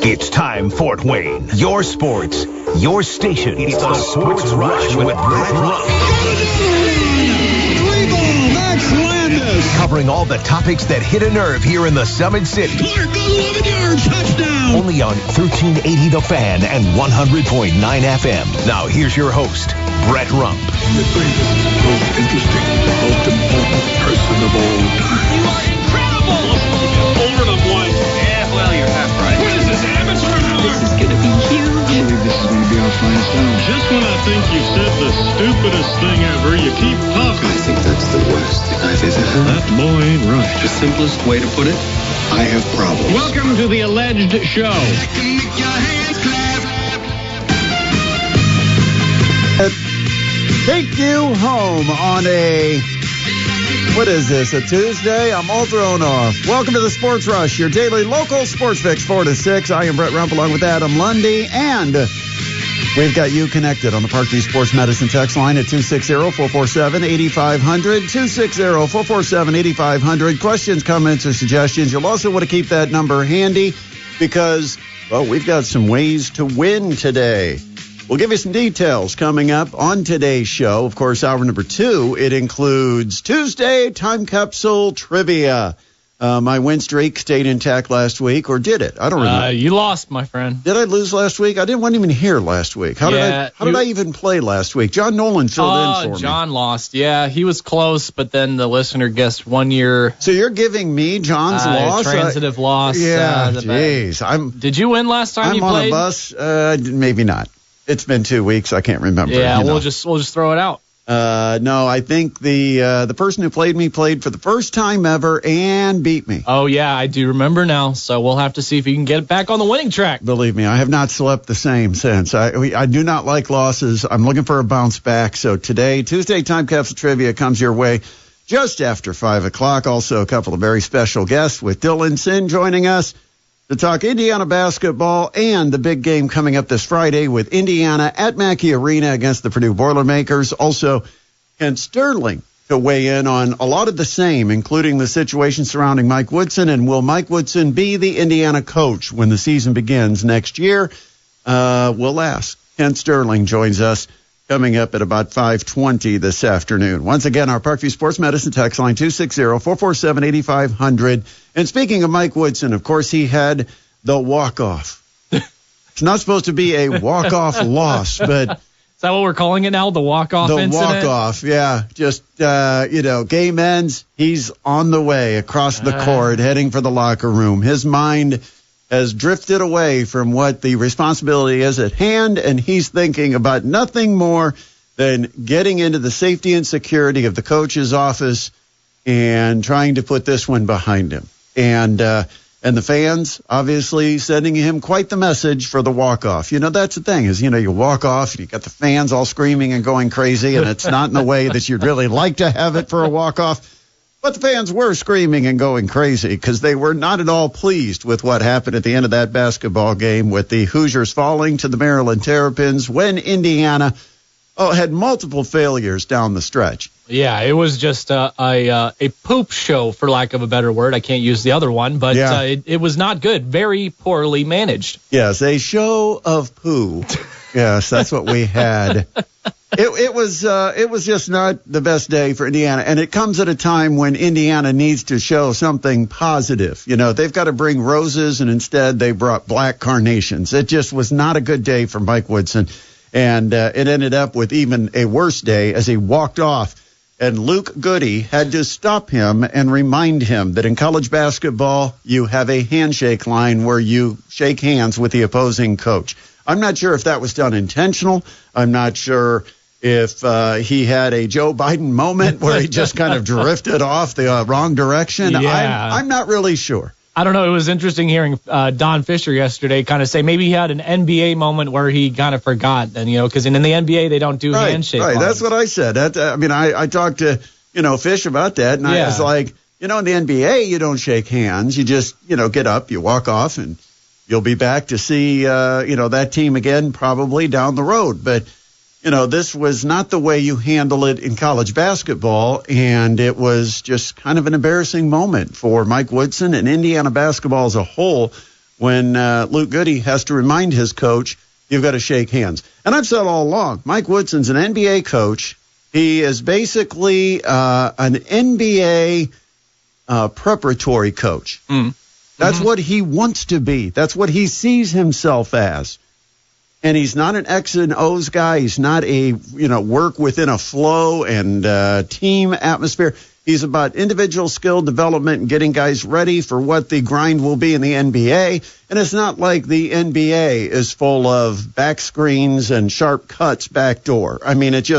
It's time, Fort Wayne. Your sports, your station. It's the Sports Rush with Brett Rump. Max Landis. Covering all the topics that hit a nerve here in the Summit City. Clark goes 11 yards, touchdown. Only on 1380 The Fan and 100.9 FM. Now here's your host, Brett Rump. The greatest, most interesting, most important person of all time. You are incredible. Over the one. Yeah, well, you're half right. What is this, amateur hour? This is going to be huge. I believe this is going to be our finest hour. Just when I think you've said the stupidest thing ever, you keep talking. I think that's the worst I've ever heard. That boy ain't right. The simplest way to put it, I have problems. Welcome to the alleged show. Take you home on a, what is this, a Tuesday? I'm all thrown off. Welcome to the Sports Rush, your daily local sports fix, 4 to 6. I am Brett Rump along with Adam Lundy, and we've got you connected on the Parkview Sports Medicine text line at 260-447-8500, 260-447-8500. Questions, comments, or suggestions. You'll also want to keep that number handy because, well, we've got some ways to win today. We'll give you some details coming up on today's show. Of course, hour number 2, it includes Tuesday Time Capsule Trivia. My win streak stayed intact last week, or did it? I don't remember. You lost, my friend. Did I lose last week? I wasn't even here last week. How did I even play last week? John Nolan filled in for me. John lost. Yeah, he was close, but then the listener guessed 1 year. So you're giving me John's loss? Transitive loss. Yeah, jeez. Did you win last time you played? I'm on a bus. Maybe not. It's been 2 weeks. I can't remember. Yeah, we'll just throw it out. No, I think the person who played me played for the first time ever and beat me. Oh, yeah, I do remember now. So we'll have to see if you can get it back on the winning track. Believe me, I have not slept the same since. I do not like losses. I'm looking for a bounce back. So today, Tuesday Time Capsule Trivia comes your way just after 5 o'clock. Also, a couple of very special guests with Dylan Sin joining us to talk Indiana basketball and the big game coming up this Friday with Indiana at Mackey Arena against the Purdue Boilermakers. Also, Kent Sterling to weigh in on a lot of the same, including the situation surrounding Mike Woodson. And will Mike Woodson be the Indiana coach when the season begins next year? We'll ask. Kent Sterling joins us coming up at about 5:20 this afternoon. Once again, our Parkview Sports Medicine text line 260-447-8500. And speaking of Mike Woodson, of course, he had the walk-off. It's not supposed to be a walk-off loss, but is that what we're calling it now? The walk-off incident? The walk-off, yeah. Just, game ends. He's on the way across the court, heading for the locker room. His mind has drifted away from what the responsibility is at hand, and he's thinking about nothing more than getting into the safety and security of the coach's office and trying to put this one behind him. And the fans obviously sending him quite the message for the walk-off. That's the thing is, you walk off, you got the fans all screaming and going crazy, and it's not in the way that you'd really like to have it for a walk-off. But the fans were screaming and going crazy because they were not at all pleased with what happened at the end of that basketball game with the Hoosiers falling to the Maryland Terrapins when Indiana had multiple failures down the stretch. Yeah, it was just a poop show, for lack of a better word. I can't use the other one, but it was not good. Very poorly managed. Yes, a show of poo. Yes, that's what we had. It was just not the best day for Indiana, and it comes at a time when Indiana needs to show something positive. They've got to bring roses, and instead they brought black carnations. It just was not a good day for Mike Woodson, and it ended up with even a worse day as he walked off, and Luke Goody had to stop him and remind him that in college basketball you have a handshake line where you shake hands with the opposing coach. I'm not sure if that was done intentional. I'm not sure if he had a Joe Biden moment where he just kind of drifted off the wrong direction. Yeah. I'm not really sure. I don't know. It was interesting hearing Don Fisher yesterday kind of say maybe he had an NBA moment where he kind of forgot. And, because in the NBA they don't do handshake lines. Right, that's what I said. I talked to, Fish about that, and I was like, in the NBA you don't shake hands. You just, get up, you walk off, and you'll be back to see, that team again probably down the road. But, this was not the way you handle it in college basketball, and it was just kind of an embarrassing moment for Mike Woodson and Indiana basketball as a whole when Luke Goody has to remind his coach, you've got to shake hands. And I've said all along, Mike Woodson's an NBA coach. He is basically an NBA preparatory coach. That's what he wants to be. That's what he sees himself as. And he's not an X and O's guy. He's not a, work within a flow and team atmosphere. He's about individual skill development and getting guys ready for what the grind will be in the NBA. And it's not like the NBA is full of back screens and sharp cuts backdoor. I mean, it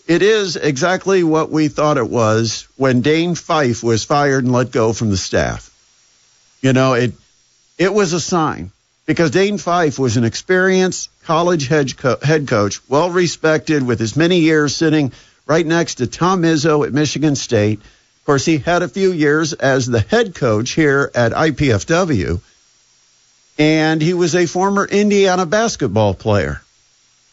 is exactly what we thought it was when Dane Fife was fired and let go from the staff. It was a sign, because Dane Fife was an experienced college head coach, well-respected, with his many years sitting right next to Tom Izzo at Michigan State. Of course, he had a few years as the head coach here at IPFW, and he was a former Indiana basketball player.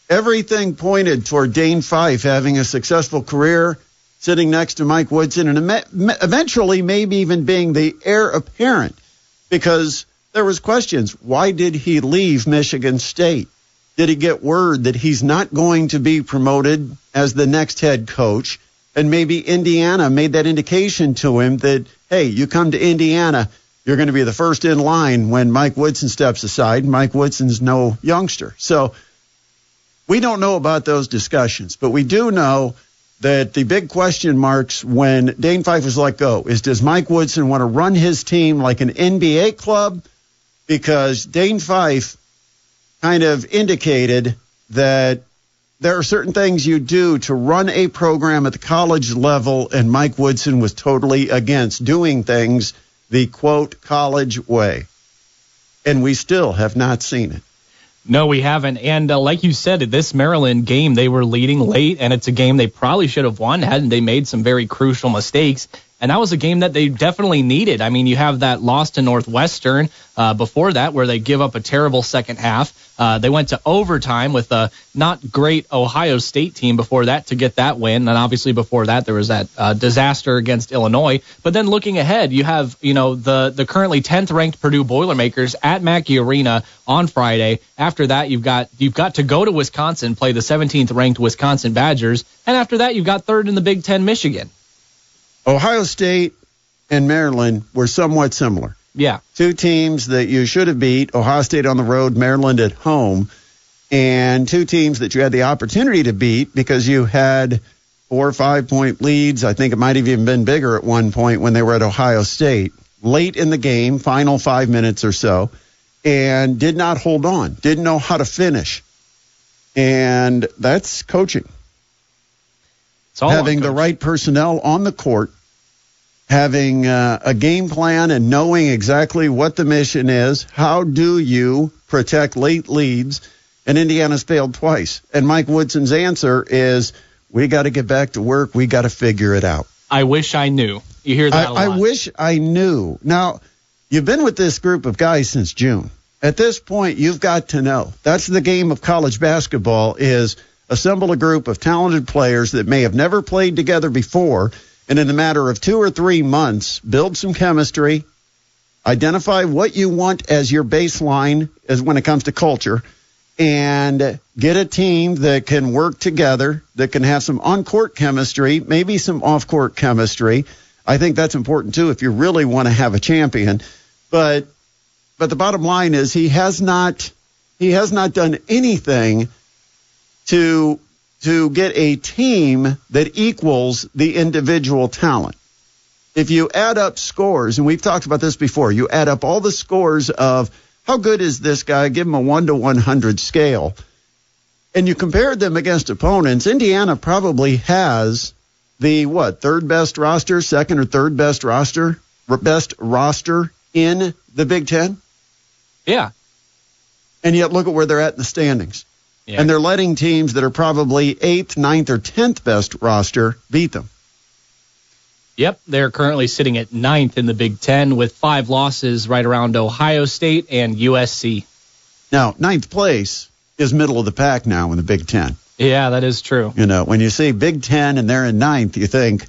Everything pointed toward Dane Fife having a successful career, sitting next to Mike Woodson, and eventually maybe even being the heir apparent, because there was questions. Why did he leave Michigan State? Did he get word that he's not going to be promoted as the next head coach? And maybe Indiana made that indication to him that, hey, you come to Indiana, you're going to be the first in line when Mike Woodson steps aside. Mike Woodson's no youngster. So we don't know about those discussions, but we do know that the big question marks when Dane Fife was let go is, does Mike Woodson want to run his team like an NBA club? Because Dane Fife kind of indicated that there are certain things you do to run a program at the college level, and Mike Woodson was totally against doing things the, quote, college way. And we still have not seen it. No, we haven't. And like you said, this Maryland game, they were leading late, and it's a game they probably should have won hadn't they made some very crucial mistakes. And that was a game that they definitely needed. I mean, you have that loss to Northwestern before that, where they give up a terrible second half. They went to overtime with a not great Ohio State team before that to get that win. And obviously before that, there was that disaster against Illinois. But then looking ahead, you have, the currently 10th ranked Purdue Boilermakers at Mackey Arena on Friday. After that, you've got to go to Wisconsin, play the 17th ranked Wisconsin Badgers. And after that, you've got third in the Big Ten, Michigan. Ohio State and Maryland were somewhat similar. Yeah. Two teams that you should have beat, Ohio State on the road, Maryland at home, and two teams that you had the opportunity to beat because you had 4 or 5 point leads. I think it might have even been bigger at one point when they were at Ohio State, late in the game, final 5 minutes or so, and did not hold on, didn't know how to finish. And that's coaching. Having the right personnel on the court, having a game plan and knowing exactly what the mission is. How do you protect late leads? And Indiana's failed twice. And Mike Woodson's answer is, we got to get back to work. We got to figure it out. I wish I knew. You hear that a lot. I wish I knew. Now, you've been with this group of guys since June. At this point, you've got to know. That's the game of college basketball, is assemble a group of talented players that may have never played together before, and in the matter of 2 or 3 months, build some chemistry, identify what you want as your baseline as when it comes to culture, and get a team that can work together, that can have some on-court chemistry, maybe some off-court chemistry. I think that's important, too, if you really want to have a champion. But the bottom line is he has not done anything to get a team that equals the individual talent. If you add up scores, and we've talked about this before, you add up all the scores of how good is this guy, give him a 1 to 100 scale, and you compare them against opponents, Indiana probably has the, third best roster, second or third best roster in the Big Ten? Yeah. And yet look at where they're at in the standings. Yeah. And they're letting teams that are probably 8th, 9th, or 10th best roster beat them. Yep, they're currently sitting at 9th in the Big Ten with 5 losses right around Ohio State and USC. Now, 9th place is middle of the pack now in the Big Ten. Yeah, that is true. When you see Big Ten and they're in 9th, you think,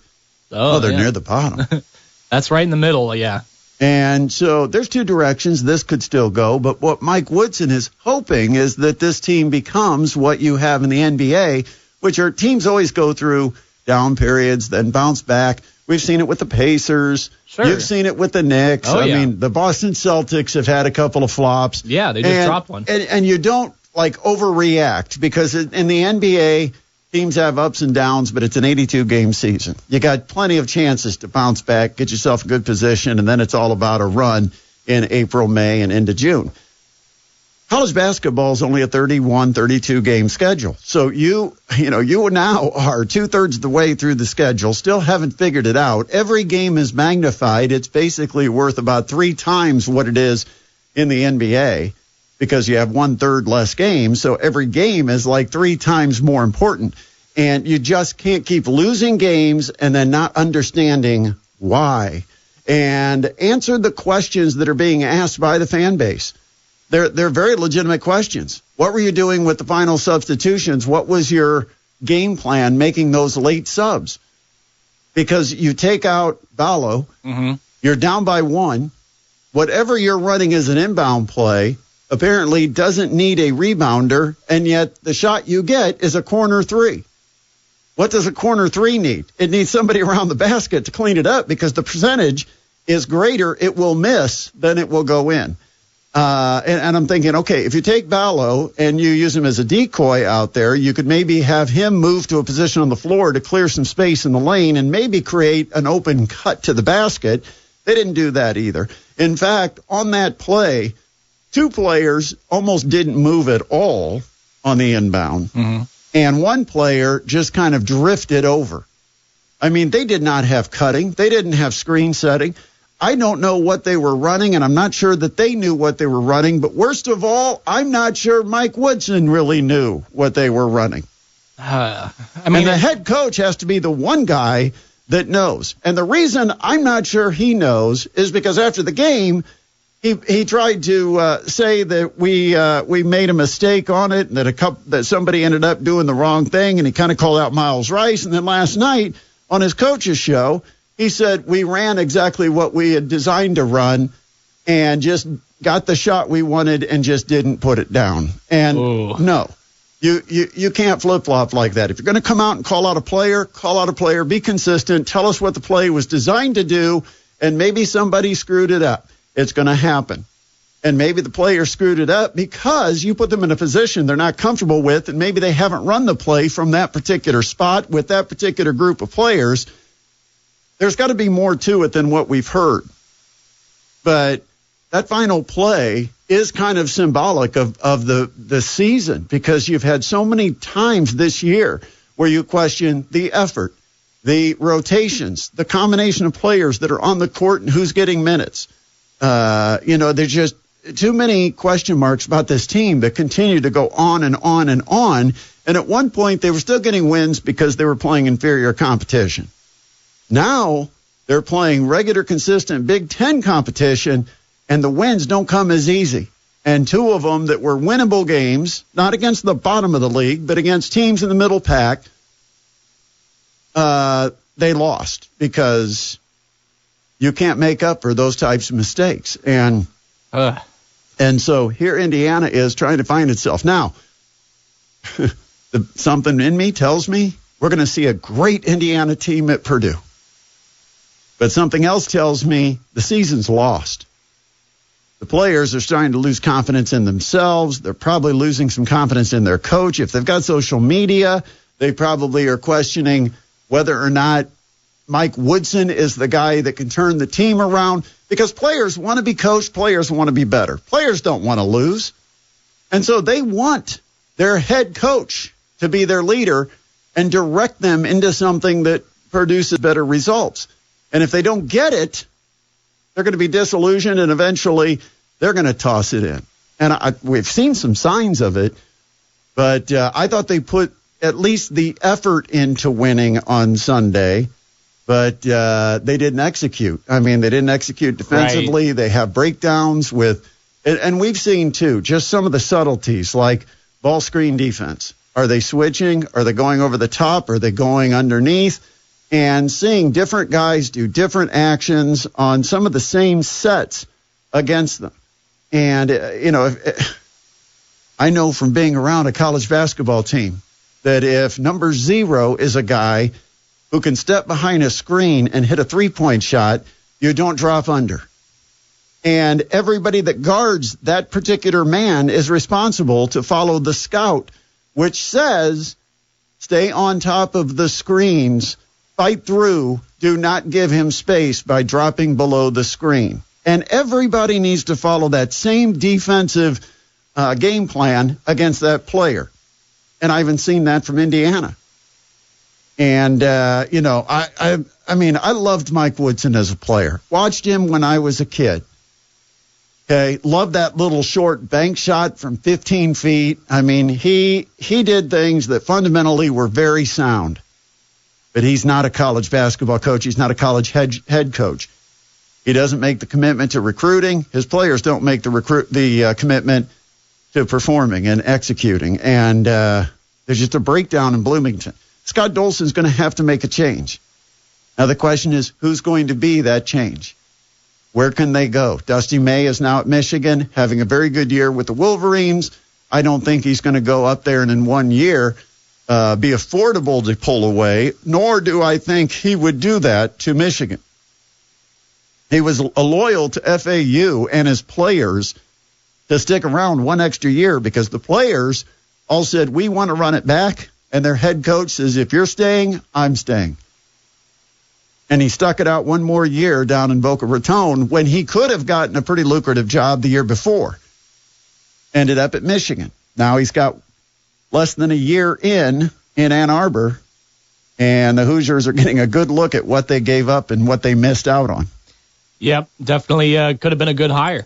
they're near the bottom. That's right in the middle, yeah. And so there's two directions this could still go. But what Mike Woodson is hoping is that this team becomes what you have in the NBA, which are teams always go through down periods, then bounce back. We've seen it with the Pacers. Sure. You've seen it with the Knicks. Oh, I yeah. mean, the Boston Celtics have had a couple of flops. Yeah, they just dropped one. And you don't, overreact because in the NBA, teams have ups and downs, but it's an 82-game season. You got plenty of chances to bounce back, get yourself a good position, and then it's all about a run in April, May, and into June. College basketball is only a 31, 32-game schedule. So you now are 2/3 of the way through the schedule, still haven't figured it out. Every game is magnified. It's basically worth about 3 times what it is in the NBA because you have 1/3 less games. So every game is like 3 times more important. And you just can't keep losing games and then not understanding why. And answer the questions that are being asked by the fan base. They're very legitimate questions. What were you doing with the final substitutions? What was your game plan making those late subs? Because you take out Ballo, you're down by 1. Whatever you're running as an inbound play apparently doesn't need a rebounder, and yet the shot you get is a corner 3. What does a corner 3 need? It needs somebody around the basket to clean it up because the percentage is greater it will miss than it will go in. And I'm thinking, okay, if you take Ballo and you use him as a decoy out there, you could maybe have him move to a position on the floor to clear some space in the lane and maybe create an open cut to the basket. They didn't do that either. In fact, on that play, 2 players almost didn't move at all on the inbound. And 1 player just kind of drifted over. I mean, they did not have cutting. They didn't have screen setting. I don't know what they were running, and I'm not sure that they knew what they were running. But worst of all, I'm not sure Mike Woodson really knew what they were running. And the head coach has to be the one guy that knows. And the reason I'm not sure he knows is because after the game, he tried to say that we made a mistake on it, and that somebody ended up doing the wrong thing, and he kind of called out Miles Rice. And then last night on his coach's show, he said we ran exactly what we had designed to run and just got the shot we wanted and just didn't put it down. And no, you can't flip-flop like that. If you're going to come out and call out a player, be consistent, tell us what the play was designed to do, and maybe somebody screwed it up. It's going to happen. And maybe the player screwed it up because you put them in a position they're not comfortable with, and maybe they haven't run the play from that particular spot with that particular group of players. There's got to be more to it than what we've heard. But that final play is kind of symbolic of the season because you've had so many times this year where you question the effort, the rotations, the combination of players that are on the court and who's getting minutes. There's just too many question marks about this team that continue to go on and on and on. And at one point, they were still getting wins because they were playing inferior competition. Now they're playing regular, consistent Big Ten competition, and the wins don't come as easy. And 2 of them that were winnable games, not against the bottom of the league, but against teams in the middle pack, they lost because you can't make up for those types of mistakes. And so here Indiana is trying to find itself. Now, something in me tells me we're going to see a great Indiana team at Purdue. But something else tells me the season's lost. The players are starting to lose confidence in themselves. They're probably losing some confidence in their coach. If they've got social media, they probably are questioning whether or not Mike Woodson is the guy that can turn the team around, because players want to be coached. Players want to be better. Players don't want to lose. And so they want their head coach to be their leader and direct them into something that produces better results. And if they don't get it, they're going to be disillusioned, and eventually they're going to toss it in. And we've seen some signs of it, but I thought they put at least the effort into winning on Sunday, but they didn't execute. I mean, they didn't execute defensively. Right. They have breakdowns and we've seen, too, just some of the subtleties, like ball screen defense. Are they switching? Are they going over the top? Are they going underneath? and seeing different guys do different actions on some of the same sets against them. And, I know from being around a college basketball team that if number 0 is a guy who can step behind a screen and hit a three-point shot, you don't drop under. And everybody that guards that particular man is responsible to follow the scout, which says stay on top of the screens, fight through, do not give him space by dropping below the screen. And everybody needs to follow that same defensive game plan against that player. And I haven't seen that from Indiana. And, I loved Mike Woodson as a player. Watched him when I was a kid. Okay, loved that little short bank shot from 15 feet. I mean, he did things that fundamentally were very sound. But he's not a college basketball coach. He's not a college head coach. He doesn't make the commitment to recruiting. His players don't make the commitment to performing and executing. And there's just a breakdown in Bloomington. Scott Dolson's going to have to make a change. Now, the question is, who's going to be that change? Where can they go? Dusty May is now at Michigan, having a very good year with the Wolverines. I don't think he's going to go up there and in 1 year be affordable to pull away, nor do I think he would do that to Michigan. He was loyal to FAU and his players to stick around one extra year because the players all said, we want to run it back, and their head coach says, if you're staying, I'm staying. And he stuck it out one more year down in Boca Raton when he could have gotten a pretty lucrative job the year before. Ended up at Michigan. Now he's got less than a year in Ann Arbor, and the Hoosiers are getting a good look at what they gave up and what they missed out on. Yep, definitely could have been a good hire.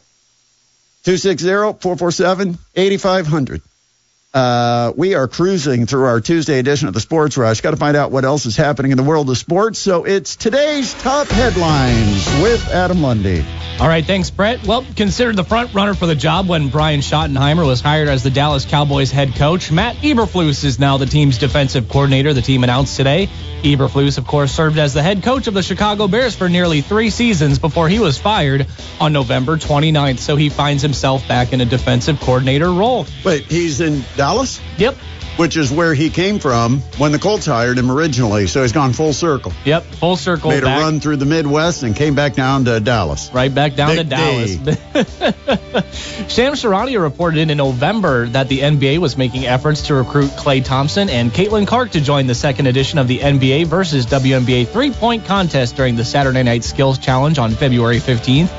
260-447-8500. We are cruising through our Tuesday edition of the Sports Rush. Got to find out what else is happening in the world of sports. So it's today's top headlines with Adam Lundy. All right, thanks, Brett. Well, considered the front runner for the job when Brian Schottenheimer was hired as the Dallas Cowboys head coach, Matt Eberflus is now the team's defensive coordinator, the team announced today. Eberflus, of course, served as the head coach of the Chicago Bears for nearly 3 seasons before he was fired on November 29th. So he finds himself back in a defensive coordinator role. Wait, he's in Dallas? Yep. Which is where he came from when the Colts hired him originally. So he's gone full circle. Yep, full circle. Made a run through the Midwest and came back down to Dallas. Right back down to Dallas. Shams Charania reported in November that the NBA was making efforts to recruit Klay Thompson and Caitlin Clark to join the second edition of the NBA versus WNBA three-point contest during the Saturday Night Skills Challenge on February 15th.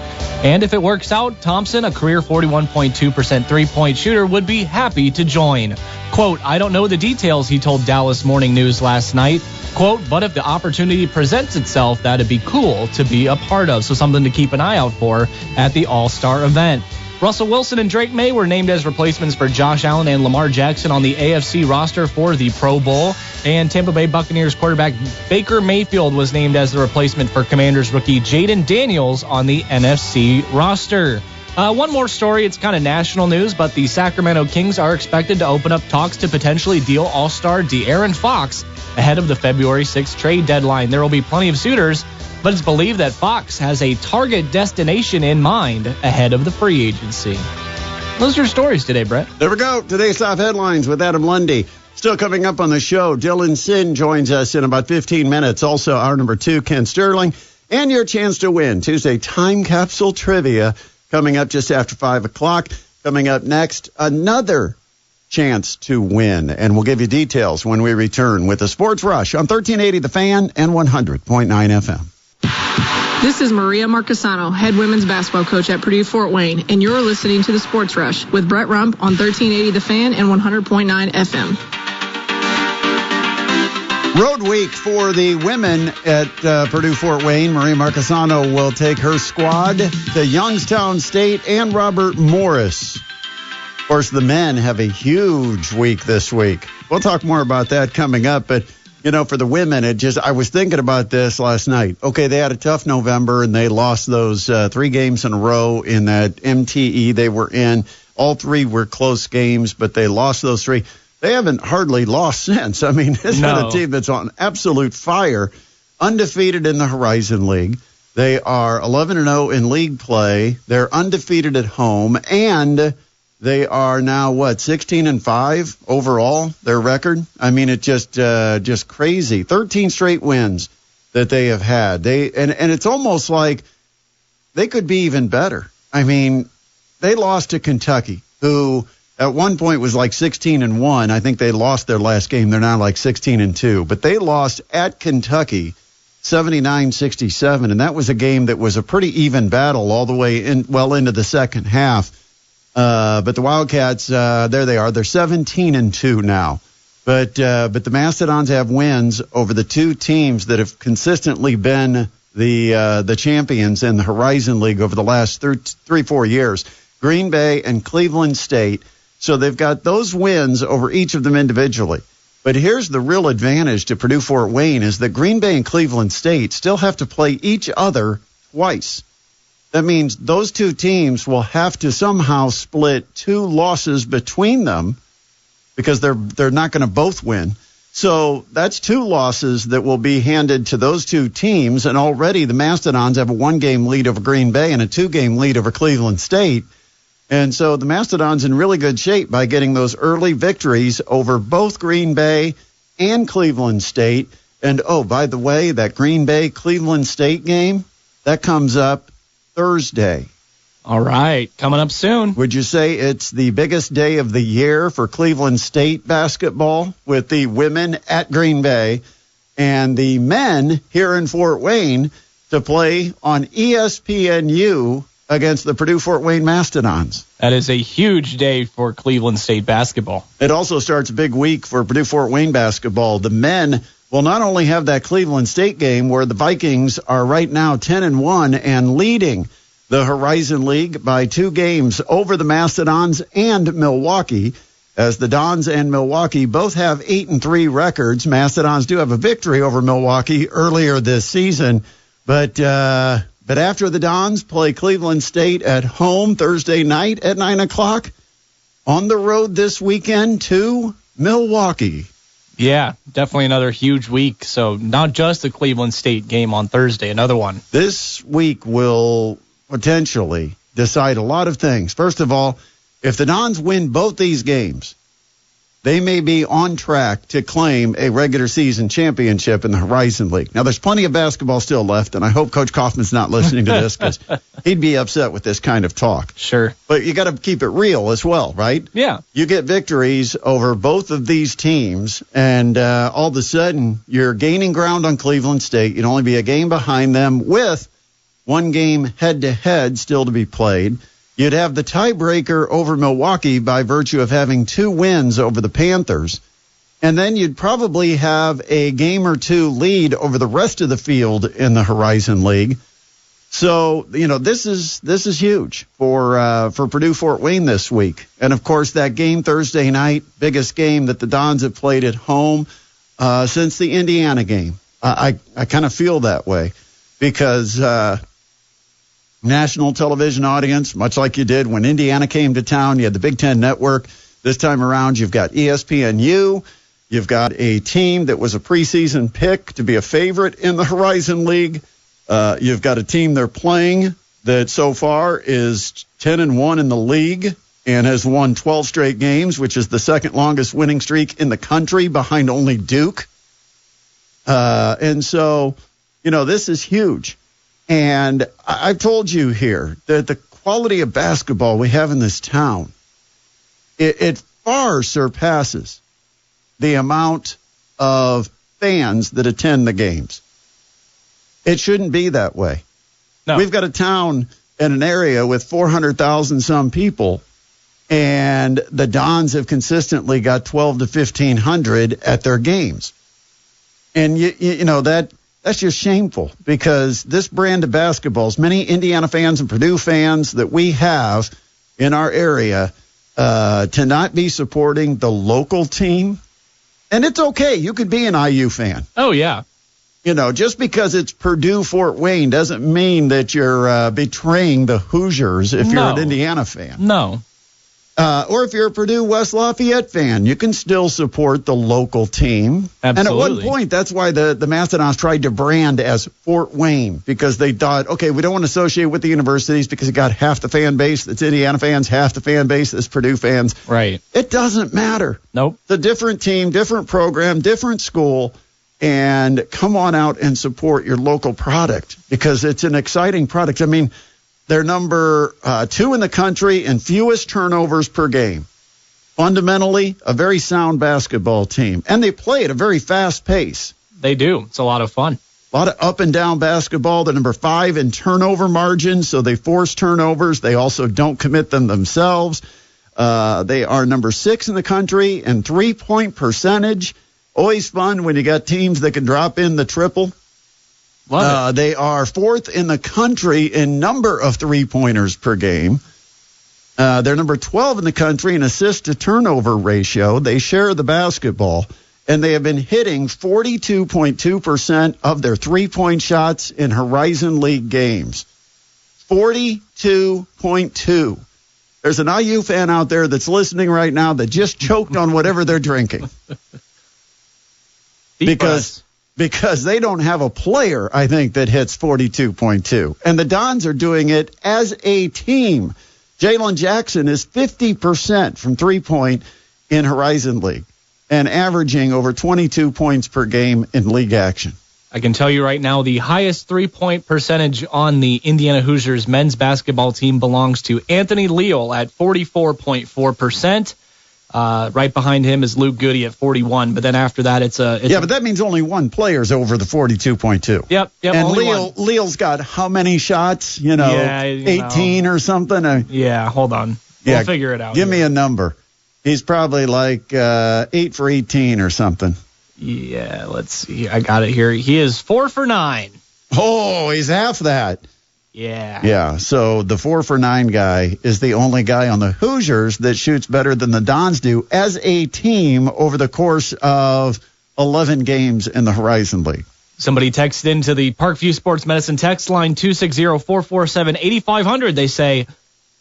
And if it works out, Thompson, a career 41.2% three-point shooter, would be happy to join. Quote, I don't know the details, he told Dallas Morning News last night. Quote, but if the opportunity presents itself, that'd be cool to be a part of. So something to keep an eye out for at the All-Star event. Russell Wilson and Drake May were named as replacements for Josh Allen and Lamar Jackson on the AFC roster for the Pro Bowl. And Tampa Bay Buccaneers quarterback Baker Mayfield was named as the replacement for Commanders rookie Jaden Daniels on the NFC roster. One more story. It's kind of national news, but the Sacramento Kings are expected to open up talks to potentially deal All-Star De'Aaron Fox ahead of the February 6th trade deadline. There will be plenty of suitors, but it's believed that Fox has a target destination in mind ahead of the free agency. Those are your stories today, Brett. There we go. Today's top headlines with Adam Lundy. Still coming up on the show, Dylan Sin joins us in about 15 minutes. Also, hour number 2, Ken Sterling. And your chance to win Tuesday Time Capsule Trivia coming up just after 5 o'clock. Coming up next, another chance to win. And we'll give you details when we return with the Sports Rush on 1380 The Fan and 100.9 FM. This is Maria Marquesano, head women's basketball coach at Purdue Fort Wayne, and you're listening to the Sports Rush with Brett Rump on 1380 The Fan and 100.9 FM. Road week for the women at Purdue Fort Wayne. Maria Marquesano will take her squad to Youngstown State and Robert Morris. Of course, the men have a huge week this week. We'll talk more about that coming up, but for the women, I was thinking about this last night. Okay, they had a tough November, and they lost those 3 games in a row in that MTE they were in. All 3 were close games, but they lost those 3. They haven't hardly lost since. I mean, it's not a team that's on absolute fire. undefeated in the Horizon League. They are 11-0 in league play. They're undefeated at home, and they are now 16-5 overall. Their record. I mean, it's just crazy. 13 straight wins that they have had. And it's almost like they could be even better. I mean, they lost to Kentucky, who at one point was like 16-1. I think they lost their last game. They're now like 16-2. But they lost at Kentucky 79-67, and that was a game that was a pretty even battle all the way into the second half. But the Wildcats, there they are. They're 17-2 now. But the Mastodons have wins over the two teams that have consistently been the champions in the Horizon League over the last 3-4 years, Green Bay and Cleveland State. So they've got those wins over each of them individually. But here's the real advantage to Purdue Fort Wayne is that Green Bay and Cleveland State still have to play each other twice. That means those two teams will have to somehow split 2 losses between them because they're not going to both win. So that's 2 losses that will be handed to those two teams, and already the Mastodons have a 1-game lead over Green Bay and a 2-game lead over Cleveland State. And so the Mastodons in really good shape by getting those early victories over both Green Bay and Cleveland State. And, oh, by the way, that Green Bay-Cleveland State game, that comes up Thursday. All right, coming up soon. Would you say it's the biggest day of the year for Cleveland State basketball with the women at Green Bay and the men here in Fort Wayne to play on ESPNU against the Purdue Fort Wayne Mastodons? That is a huge day for Cleveland State basketball. It also starts a big week for Purdue Fort Wayne basketball. The men will not only have that Cleveland State game where the Vikings are right now 10-1 and leading the Horizon League by 2 games over the Mastodons and Milwaukee, as the Dons and Milwaukee both have 8-3 records. Mastodons do have a victory over Milwaukee earlier this season, but after the Dons play Cleveland State at home Thursday night at 9 o'clock, on the road this weekend to Milwaukee. Yeah, definitely another huge week. So not just the Cleveland State game on Thursday, another one. This week will potentially decide a lot of things. First of all, if the Dons win both these games, they may be on track to claim a regular season championship in the Horizon League. Now, there's plenty of basketball still left, and I hope Coach Kaufman's not listening to this because he'd be upset with this kind of talk. Sure. But you got to keep it real as well, right? Yeah. You get victories over both of these teams, and all of a sudden you're gaining ground on Cleveland State. You'd only be a game behind them with 1 game head-to-head still to be played. You'd have the tiebreaker over Milwaukee by virtue of having 2 wins over the Panthers. And then you'd probably have a game or 2 lead over the rest of the field in the Horizon League. So, this is huge for Purdue Fort Wayne this week. And, of course, that game Thursday night, biggest game that the Dons have played at home since the Indiana game. I kind of feel that way because national television audience, much like you did when Indiana came to town. You had the Big Ten Network. This time around, you've got ESPNU. You've got a team that was a preseason pick to be a favorite in the Horizon League. You've got a team they're playing that so far is 10-1 in the league and has won 12 straight games, which is the second longest winning streak in the country behind only Duke. And so, this is huge. And I've told you here that the quality of basketball we have in this town, it far surpasses the amount of fans that attend the games. It shouldn't be that way. No. We've got a town in an area with 400,000 some people, and the Dons have consistently got 12 to 1,500 at their games. And that's just shameful because this brand of basketball, as many Indiana fans and Purdue fans that we have in our area, to not be supporting the local team. And it's okay. You could be an IU fan. Oh, yeah. Just because it's Purdue Fort Wayne doesn't mean that you're betraying the Hoosiers if you're an Indiana fan. No. Or if you're a Purdue West Lafayette fan, you can still support the local team. Absolutely. And at one point, that's why the Mastodons tried to brand as Fort Wayne, because they thought, okay, we don't want to associate with the universities because it got half the fan base that's Indiana fans, half the fan base that's Purdue fans. Right. It doesn't matter. Nope. It's a different team, different program, different school, and come on out and support your local product because it's an exciting product. I mean, they're number 2 in the country in fewest turnovers per game. Fundamentally, a very sound basketball team. And they play at a very fast pace. They do. It's a lot of fun. A lot of up and down basketball. They're number 5 in turnover margin, so they force turnovers. They also don't commit them themselves. They are number 6 in the country in three-point percentage. Always fun when you got teams that can drop in the triple. They are 4th in the country in number of three-pointers per game. They're number 12 in the country in assist-to-turnover ratio. They share the basketball, and they have been hitting 42.2% of their three-point shots in Horizon League games. 42.2. There's an IU fan out there that's listening right now that just choked on whatever they're drinking. Because they don't have a player, I think, that hits 42.2. And the Dons are doing it as a team. Jalen Jackson is 50% from three-point in Horizon League and averaging over 22 points per game in league action. I can tell you right now, the highest three-point percentage on the Indiana Hoosiers men's basketball team belongs to Anthony Leal at 44.4%. Right behind him is Luke Goody at 41, but then after that, but that means only one player's over the 42.2. Yep. And only Leal's got how many shots? 18 or something. Hold on. We'll figure it out. Give me a number. He's probably like 8 for 18 or something. Yeah, let's see. I got it here. He is 4 for 9. Oh, he's half that. Yeah. So the 4 for 9 guy is the only guy on the Hoosiers that shoots better than the Dons do as a team over the course of 11 games in the Horizon League. Somebody texted into the Parkview Sports Medicine text line 260-447-8500. They say,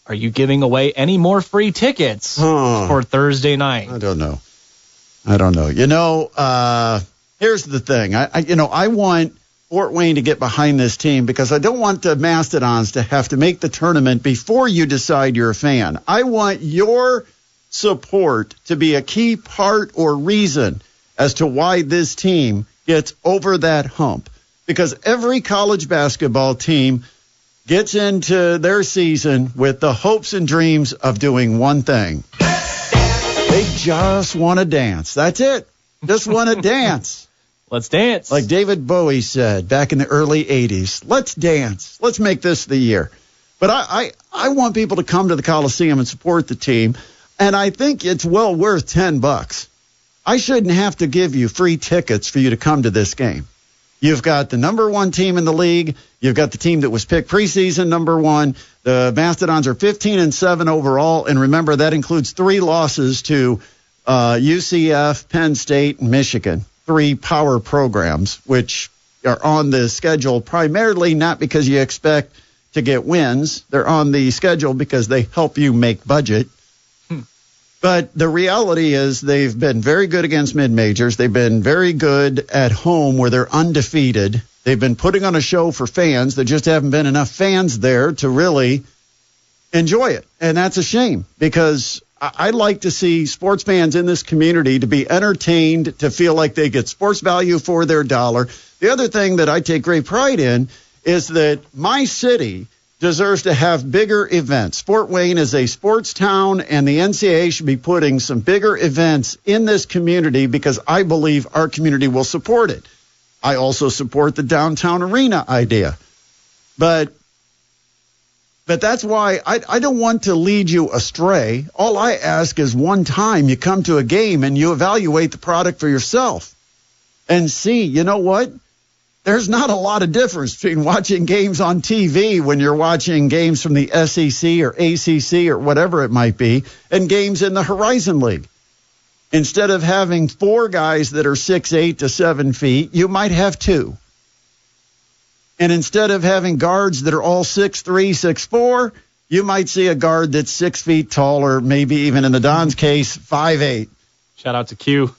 are you giving away any more free tickets for Thursday night? I don't know. Here's the thing. I want Fort Wayne to get behind this team because I don't want the Mastodons to have to make the tournament before you decide you're a fan. I want your support to be a key part or reason as to why this team gets over that hump. Because every college basketball team gets into their season with the hopes and dreams of doing one thing. They just want to dance. That's it. Just want to dance. Let's dance. Like David Bowie said back in the early 80s, let's dance. Let's make this the year. But I want people to come to the Coliseum and support the team, and I think it's well worth $10. I shouldn't have to give you free tickets for you to come to this game. You've got the number 1 team in the league. You've got the team that was picked preseason number 1. The Mastodons are 15-7 overall, and remember, that includes 3 losses to UCF, Penn State, and Michigan. 3 power programs, which are on the schedule primarily not because you expect to get wins. They're on the schedule because they help you make budget. But the reality is they've been very good against mid-majors. They've been very good at home where they're undefeated. They've been putting on a show for fans. There just haven't been enough fans there to really enjoy it. And that's a shame because I like to see sports fans in this community to be entertained, to feel like they get sports value for their dollar. The other thing that I take great pride in is that my city deserves to have bigger events. Fort Wayne is a sports town, and the NCAA should be putting some bigger events in this community because I believe our community will support it. I also support the downtown arena idea. But that's why I don't want to lead you astray. All I ask is one time you come to a game and you evaluate the product for yourself and see, you know what? There's not a lot of difference between watching games on TV when you're watching games from the SEC or ACC or whatever it might be and games in the Horizon League. Instead of having 4 guys that are 6'8" to 7 feet, you might have 2. And instead of having guards that are all 6'3", 6'4", you might see a guard that's 6 feet tall, or maybe even in the Don's case, 5'8". Shout out to Q.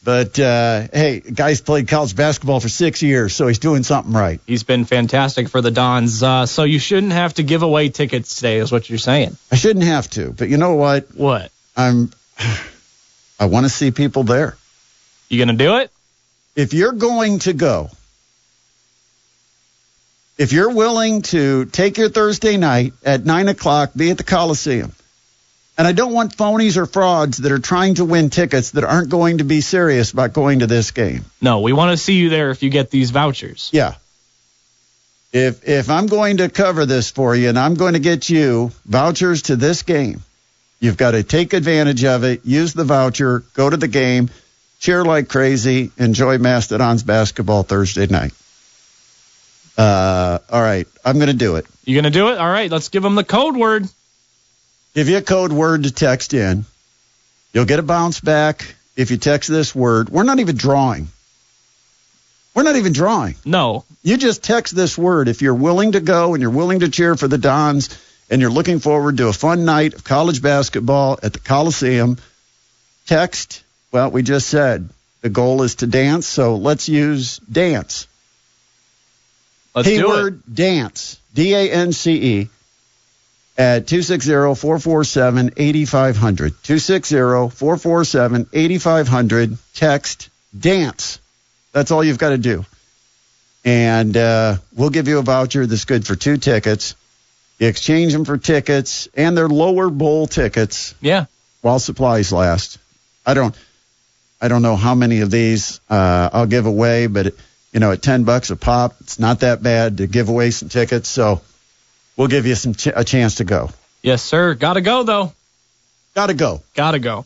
But, hey, guy's played college basketball for 6 years, so he's doing something right. He's been fantastic for the Dons. So you shouldn't have to give away tickets today is what you're saying. I shouldn't have to, but you know what? What? I want to see people there. You going to do it? If you're going to go, if you're willing to take your Thursday night at 9 o'clock, be at the Coliseum. And I don't want phonies or frauds that are trying to win tickets that aren't going to be serious about going to this game. No, we want to see you there if you get these vouchers. Yeah. If I'm going to cover this for you and I'm going to get you vouchers to this game, you've got to take advantage of it, use the voucher, go to the game, cheer like crazy, enjoy Mastodons basketball Thursday night. All right, I'm going to do it. You going to do it? All right, let's give them the code word. Give you a code word to text in. You'll get a bounce back if you text this word. We're not even drawing. No. You just text this word if you're willing to go and you're willing to cheer for the Dons and you're looking forward to a fun night of college basketball at the Coliseum. Text, well, we just said the goal is to dance, so let's use dance. Let's do it. Keyword dance, D-A-N-C-E. At 260-447-8500. 260-447-8500. Text dance. That's all you've got to do. And we'll give you a voucher that's good for 2 tickets. You exchange them for tickets, and they're lower bowl tickets. Yeah. While supplies last. I don't know how many of these I'll give away, but at $10 a pop, it's not that bad to give away some tickets. So we'll give you a chance to go. Yes, sir. Gotta go, though. Gotta go.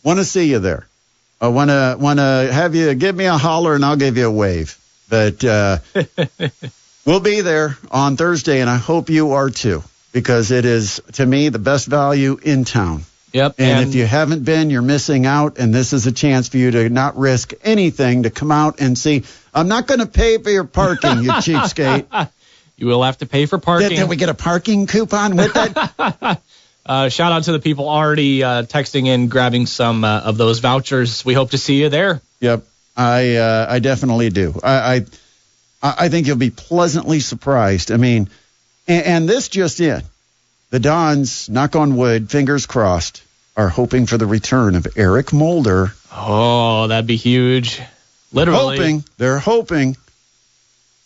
Want to see you there. I want to have you give me a holler, and I'll give you a wave. But we'll be there on Thursday, and I hope you are too, because it is, to me, the best value in town. Yep. And if you haven't been, you're missing out, and this is a chance for you to not risk anything, to come out and see. I'm not going to pay for your parking, you cheapskate. You will have to pay for parking. Did we get a parking coupon with that? Shout out to the people already texting in, grabbing some of those vouchers. We hope to see you there. Yep, I definitely do. I think you'll be pleasantly surprised. I mean, and this just in. The Dons, knock on wood, fingers crossed, are hoping for the return of Eric Mulder. Oh, that'd be huge. Literally. They're hoping.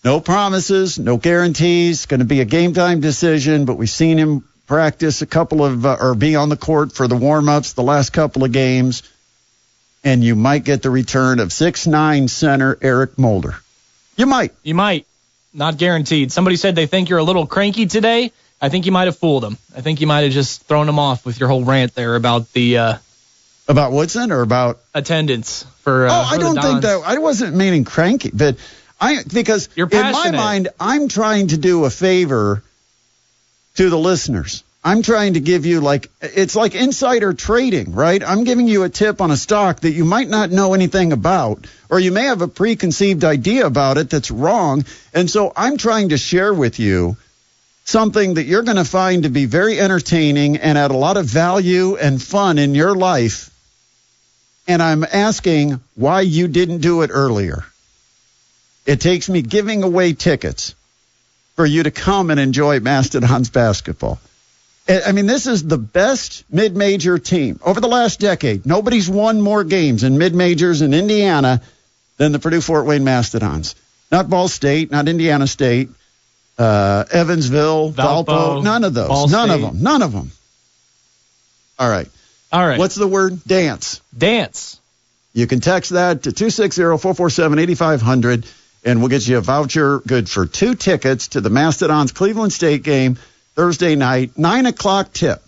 No promises, no guarantees. Going to be a game time decision, but we've seen him practice a couple of, or be on the court for the warm-ups the last couple of games, and you might get the return of 6'9" center Eric Mulder. You might. Not guaranteed. Somebody said they think you're a little cranky today. I think you might have fooled them. I think you might have just thrown them off with your whole rant there about the about Woodson or about attendance for. I don't think that. I wasn't meaning cranky, but because you're in my mind, I'm trying to do a favor to the listeners. I'm trying to give you it's like insider trading, right? I'm giving you a tip on a stock that you might not know anything about, or you may have a preconceived idea about it that's wrong. And so I'm trying to share with you something that you're going to find to be very entertaining and add a lot of value and fun in your life. And I'm asking why you didn't do it earlier. It takes me giving away tickets for you to come and enjoy Mastodons basketball. I mean, this is the best mid-major team over the last decade. Nobody's won more games in mid-majors in Indiana than the Purdue Fort Wayne Mastodons. Not Ball State, not Indiana State, Evansville, Valpo, none of those. None of them. All right. What's the word? Dance. You can text that to 260-447-8500, and we'll get you a voucher good for 2 tickets to the Mastodons Cleveland State game Thursday night, 9 o'clock tip.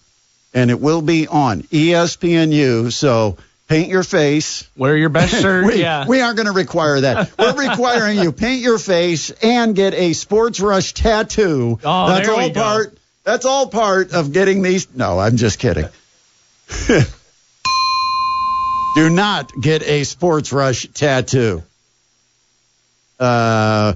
And it will be on ESPNU, so paint your face. Wear your best shirt. We aren't going to require that. We're requiring you paint your face and get a Sports Rush tattoo. Oh, That's all part of getting these. No, I'm just kidding. Do not get a Sports Rush tattoo. Well,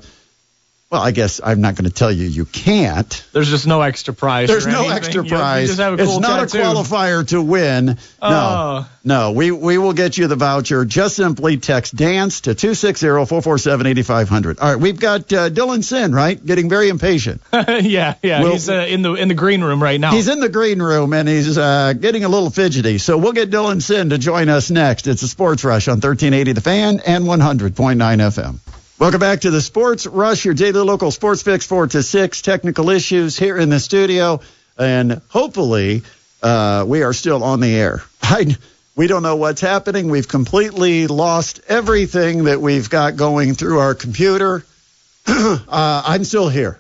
Well, I guess I'm not going to tell you can't. There's just no extra prize. There's no extra prize. You just have a cool it's not tattoo. a qualifier to win. Oh. No. We will get you the voucher. Just simply text DANCE to 260-447-8500. All right, we've got Dylan Sin, right? Getting very impatient. yeah. He's in the green room right now. He's in the green room, and he's getting a little fidgety. So we'll get Dylan Sin to join us next. It's a Sports Rush on 1380 The Fan and 100.9 FM. Welcome back to the Sports Rush, your daily local sports fix 4 to 6. Technical issues here in the studio, and hopefully we are still on the air. We don't know what's happening. We've completely lost everything that we've got going through our computer. I'm still here.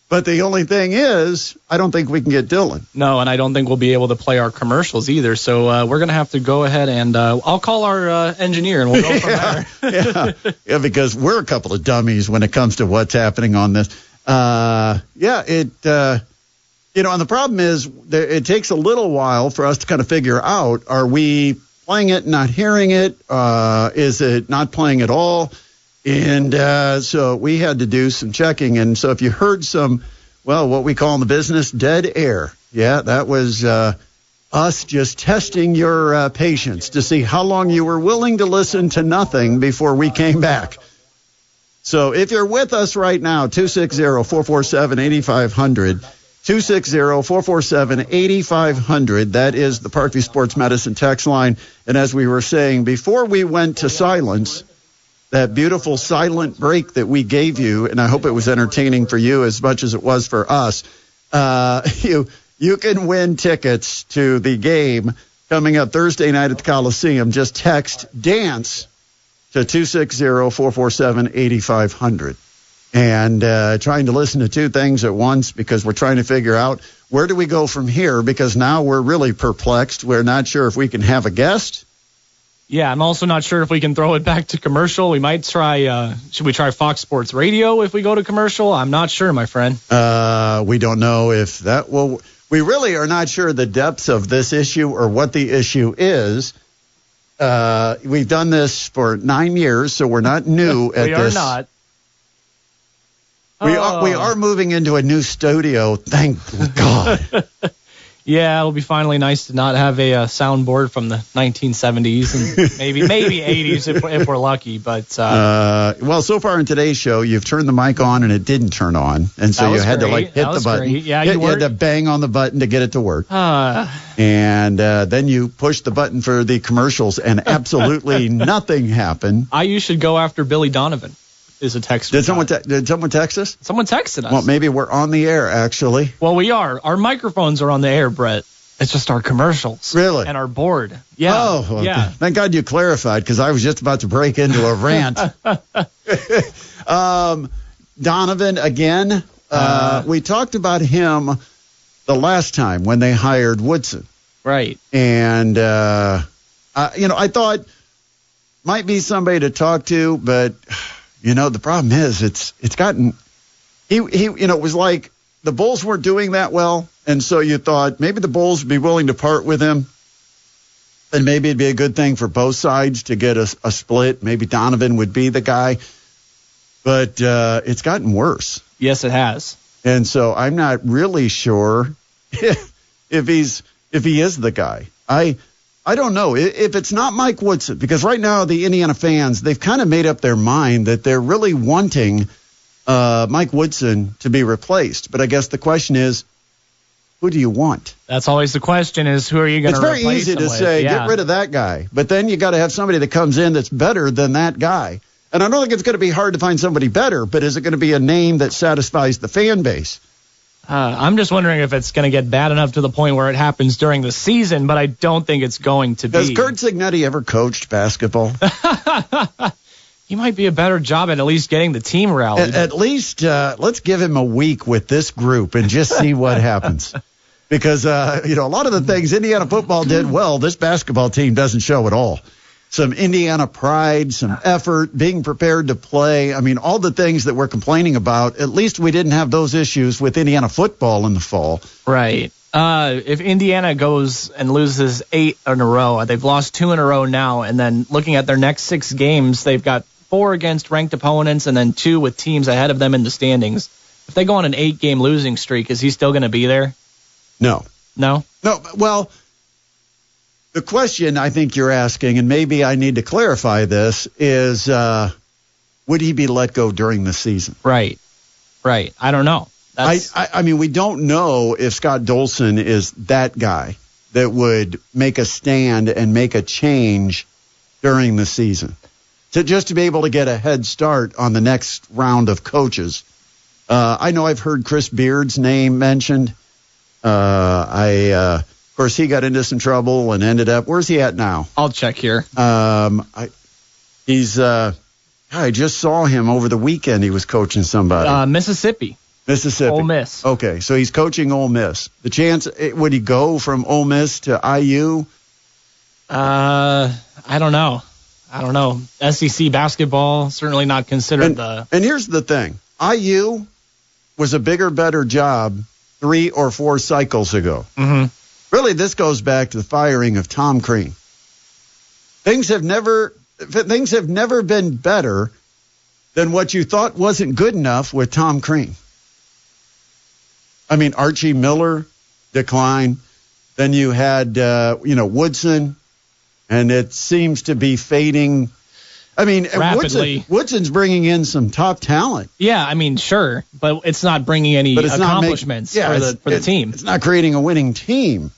But the only thing is, I don't think we can get Dylan. No, and I don't think we'll be able to play our commercials either. So we're going to have to go ahead and I'll call our engineer and we'll go from there. Yeah, because we're a couple of dummies when it comes to what's happening on this. And the problem is it takes a little while for us to kind of figure out, are we playing it and not hearing it? Is it not playing at all? And so we had to do some checking. And so if you heard some, what we call in the business, dead air. Yeah, that was us just testing your patience to see how long you were willing to listen to nothing before we came back. So if you're with us right now, 260-447-8500, 260-447-8500, that is the Parkview Sports Medicine text line. And as we were saying, before we went to silence, that beautiful silent break that we gave you, and I hope it was entertaining for you as much as it was for us, you can win tickets to the game coming up Thursday night at the Coliseum. Just text DANCE to 260-447-8500. And trying to listen to two things at once because we're trying to figure out where do we go from here, because now we're really perplexed. We're not sure if we can have a guest. Yeah, I'm also not sure if we can throw it back to commercial. We might try, should we try Fox Sports Radio if we go to commercial? I'm not sure, my friend. We don't know if that will. We really are not sure the depths of this issue or what the issue is. We've done this for 9 years, so we're not new at this. We are not. We are moving into a new studio, thank God. Yeah, it'll be finally nice to not have a soundboard from the 1970s and maybe 80s if we're lucky. But so far in today's show, you've turned the mic on and it didn't turn on, and so you had to hit the button. Great. Yeah, you had to bang on the button to get it to work. And then you pushed the button for the commercials, and absolutely nothing happened. You should go after Billy Donovan. Is a text. Did someone text us? Someone texted us. Well, maybe we're on the air, actually. Well, we are. Our microphones are on the air, Brett. It's just our commercials. Really? And our board. Yeah. Oh, well, yeah. Thank God you clarified, because I was just about to break into a rant. Donovan, again, we talked about him the last time when they hired Woodson. Right. And, I thought might be somebody to talk to, but... the problem is it was like the Bulls weren't doing that well, and so you thought maybe the Bulls would be willing to part with him, and maybe it'd be a good thing for both sides to get a split. Maybe Donovan would be the guy, but it's gotten worse. Yes, it has. And so I'm not really sure if he is the guy. I don't know if it's not Mike Woodson, because right now the Indiana fans, they've kind of made up their mind that they're really wanting Mike Woodson to be replaced. But I guess the question is, who do you want? That's always the question, is who are you going to replace? It's very easy to say, get rid of that guy. But then you got to have somebody that comes in that's better than that guy. And I don't think it's going to be hard to find somebody better, but is it going to be a name that satisfies the fan base? I'm just wondering if it's going to get bad enough to the point where it happens during the season, but I don't think it's going to be. Has Kurt Cignetti ever coached basketball? He might be a better job at least getting the team rallied. At least let's give him a week with this group and just see what happens. Because, a lot of the things Indiana football did well, this basketball team doesn't show at all. Some Indiana pride, some effort, being prepared to play. I mean, all the things that we're complaining about, at least we didn't have those issues with Indiana football in the fall. Right. If Indiana goes and loses 8 in a row, they've lost 2 in a row now, and then looking at their next 6 games, they've got 4 against ranked opponents and then 2 with teams ahead of them in the standings. If they go on an 8-game losing streak, is he still going to be there? No. No? No. Well, the question I think you're asking, and maybe I need to clarify this, is would he be let go during the season? Right. I don't know. I mean, we don't know if Scott Dolson is that guy that would make a stand and make a change during the season to be able to get a head start on the next round of coaches. I know I've heard Chris Beard's name mentioned. Of course, he got into some trouble and ended up. Where's he at now? I'll check here. I just saw him over the weekend. He was coaching somebody. Mississippi. Ole Miss. Okay, so he's coaching Ole Miss. The chance, would he go from Ole Miss to IU? I don't know. SEC basketball, certainly not considered And here's the thing. IU was a bigger, better job 3 or 4 cycles ago. Mm-hmm. Really, this goes back to the firing of Tom Crean. Things have never been better than what you thought wasn't good enough with Tom Crean. I mean, Archie Miller declined. Then you had, Woodson, and it seems to be fading. I mean, rapidly. Woodson's bringing in some top talent. Yeah, I mean, sure, but it's not bringing any accomplishments for the team. It's not creating a winning team.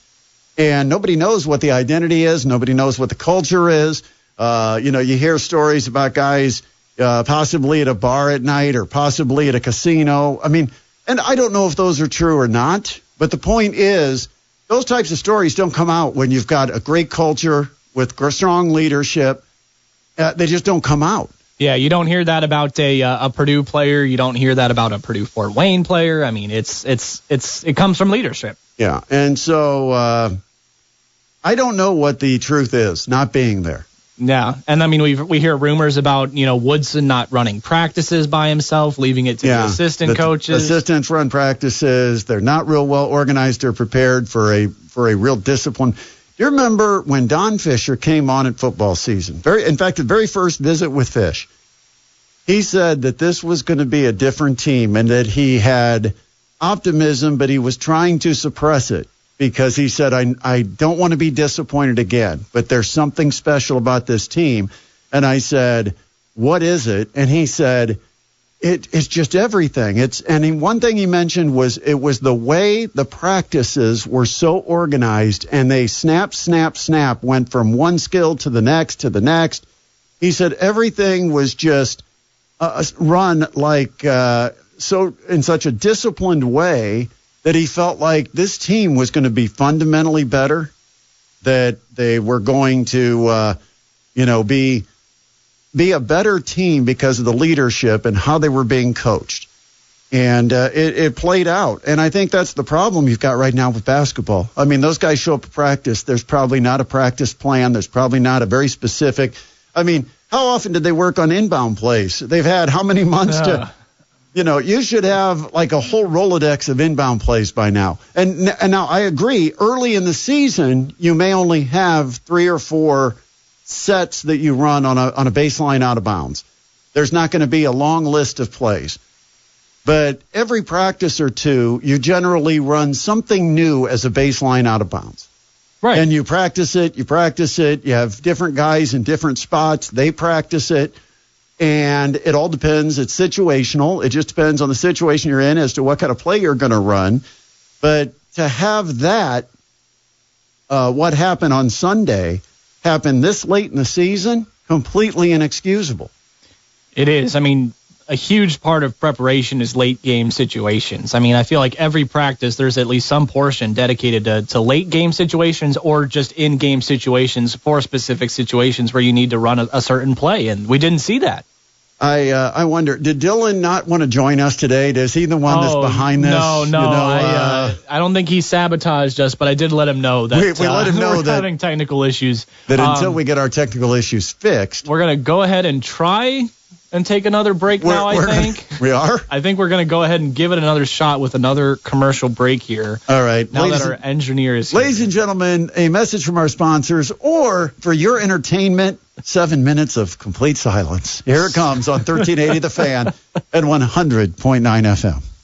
And nobody knows what the identity is. Nobody knows what the culture is. You hear stories about guys possibly at a bar at night or possibly at a casino. I mean, and I don't know if those are true or not, but the point is those types of stories don't come out when you've got a great culture with strong leadership. They just don't come out. Yeah, you don't hear that about a Purdue player. You don't hear that about a Purdue Fort Wayne player. I mean, it comes from leadership. Yeah, and so I don't know what the truth is not being there. Yeah, and I mean we hear rumors about Woodson not running practices by himself, leaving it to the assistant coaches. Assistants run practices. They're not real well organized or prepared for a real discipline. Do you remember when Don Fisher came on at football season? In fact, the very first visit with Fish, he said that this was going to be a different team and that he had optimism, but he was trying to suppress it. Because he said, I don't want to be disappointed again, but there's something special about this team. And I said, what is it? And he said, it's just everything. One thing he mentioned was it was the way the practices were so organized and they snap, went from one skill to the next. He said everything was just run like in such a disciplined way that he felt like this team was going to be fundamentally better, that they were going to, be a better team because of the leadership and how they were being coached. And it played out. And I think that's the problem you've got right now with basketball. I mean, those guys show up at practice. There's probably not a practice plan. There's probably not a very specific. I mean, how often did they work on inbound plays? They've had how many months to... you should have like a whole Rolodex of inbound plays by now. And now I agree, early in the season, you may only have 3 or 4 sets that you run on a baseline out of bounds. There's not going to be a long list of plays. But every practice or two, you generally run something new as a baseline out of bounds. Right. And you practice it. You have different guys in different spots. They practice it. And it all depends. It's situational. It just depends on the situation you're in as to what kind of play you're going to run. But to have that, what happened on Sunday, happen this late in the season, completely inexcusable. It is. I mean, a huge part of preparation is late game situations. I mean, I feel like every practice there's at least some portion dedicated to late game situations or just in game situations for specific situations where you need to run a certain play, and we didn't see that. I wonder, did Dylan not want to join us today? Is he the one that's behind this? No. I don't think he sabotaged us, but I did let him know that we let him know we're having technical issues. That until we get our technical issues fixed, we're going to go ahead and try and take another break now, I think. We are? I think we're going to go ahead and give it another shot with another commercial break here. All right. Now that our engineer is here. Ladies and gentlemen, a message from our sponsors, or for your entertainment, 7 minutes of complete silence. Here it comes on 1380 The Fan and 100.9 FM.